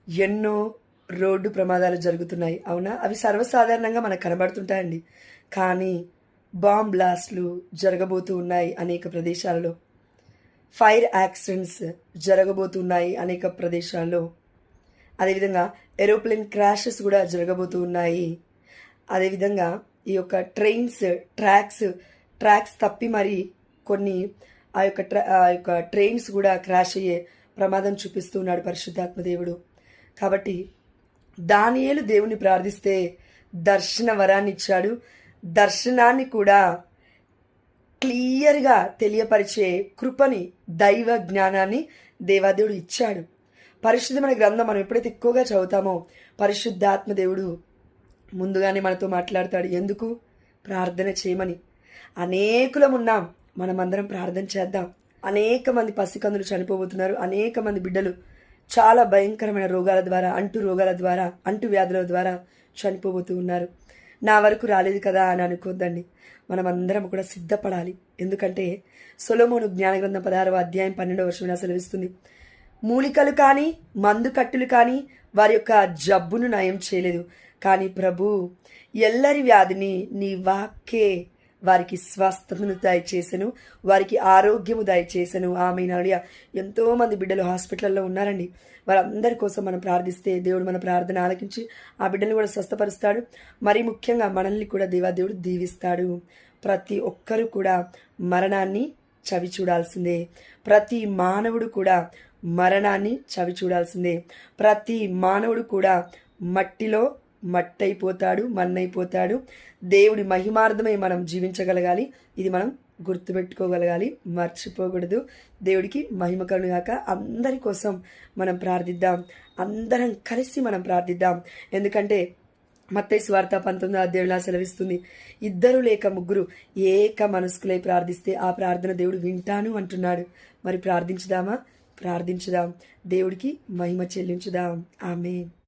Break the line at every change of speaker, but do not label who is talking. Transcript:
ఎన్నో రోడ్డు ప్రమాదాలు జరుగుతున్నాయి, అవునా? అవి సర్వసాధారణంగా మనకు కనబడుతుంటాయండి. కానీ బాంబ్ బ్లాస్ట్లు జరగబోతూ ఉన్నాయి అనేక ప్రదేశాలలో. ఫైర్ యాక్సిడెంట్స్ జరగబోతున్నాయి అనేక ప్రదేశాల్లో. అదేవిధంగా ఏరోప్లేన్ క్రాషెస్ కూడా జరగబోతూ ఉన్నాయి. అదేవిధంగా ఈ యొక్క ట్రాక్స్ తప్పి మరి కొన్ని ఆ యొక్క ట్రైన్స్ కూడా క్రాష్ అయ్యే ప్రమాదం చూపిస్తూ ఉన్నాడు పరిశుద్ధాత్మ దేవుడు. కాబట్టి దానియేలు దేవుని ప్రార్థిస్తే దర్శన వరాన్ని ఇచ్చాడు. దర్శనాన్ని కూడా క్లియర్గా తెలియపరిచే కృపని, దైవ జ్ఞానాన్ని దేవాదేవుడు ఇచ్చాడు. పరిశుద్ధమైన గ్రంథం మనం ఎప్పుడైతే ఎక్కువగా చదువుతామో పరిశుద్ధాత్మ దేవుడు ముందుగానే మనతో మాట్లాడతాడు. ఎందుకు? ప్రార్థన చేయమని. అనేకులం ఉన్నాం, మనమందరం ప్రార్థన చేద్దాం. అనేక మంది పసికందులు చనిపోబోతున్నారు. అనేక మంది బిడ్డలు చాలా భయంకరమైన రోగాల ద్వారా, అంటు వ్యాధుల ద్వారా చనిపోబోతూ ఉన్నారు. నా వరకు రాలేదు కదా అని అనుకోద్దండి. మనమందరం కూడా సిద్ధపడాలి. ఎందుకంటే సొలొమోను జ్ఞానగ్రంథం 16వ అధ్యాయం 12వ వచనం సెలవిస్తుంది, మూలికలు కానీ మందు కట్టులు కానీ వారి యొక్క జబ్బును నయం చేయలేదు, కానీ ప్రభు ఎల్లరి వ్యాధిని నీ వాక్కే వారికి స్వస్థతను దయచేసను, వారికి ఆరోగ్యము దయచేసను. ఆమె నాడియా. ఎంతో మంది బిడ్డలు హాస్పిటల్లో ఉన్నారండి. వారందరి కోసం మనం ప్రార్థిస్తే దేవుడు మన ప్రార్థన ఆలకించి ఆ బిడ్డను కూడా స్వస్థపరుస్తాడు. మరి ముఖ్యంగా మనల్ని కూడా దేవాదేవుడు దీవిస్తాడు. ప్రతి ఒక్కరూ కూడా మరణాన్ని చవి చూడాల్సిందే. ప్రతి మానవుడు కూడా మరణాన్ని చవి చూడాల్సిందే. ప్రతి మానవుడు కూడా మట్టిలో మట్టయిపోతాడు, మన్నైపోతాడు. దేవుడి మహిమార్థమై మనం జీవించగలగాలి. ఇది మనం గుర్తుపెట్టుకోగలగాలి, మర్చిపోకూడదు. దేవుడికి మహిమ కలుగుగాక. అందరి కోసం మనం ప్రార్థిద్దాం, అందరం కలిసి మనం ప్రార్థిద్దాం. ఎందుకంటే మత్తయి సువార్త 19వ అధ్యాయంలో సెలవిస్తుంది, 2 లేక 3 ఏక మనస్కులై ప్రార్థిస్తే ఆ ప్రార్థన దేవుడు వింటాను అంటున్నాడు. మరి ప్రార్థించుదామా? ప్రార్థించుదాం. దేవుడికి మహిమ చెల్లించుదాం. ఆమేన్.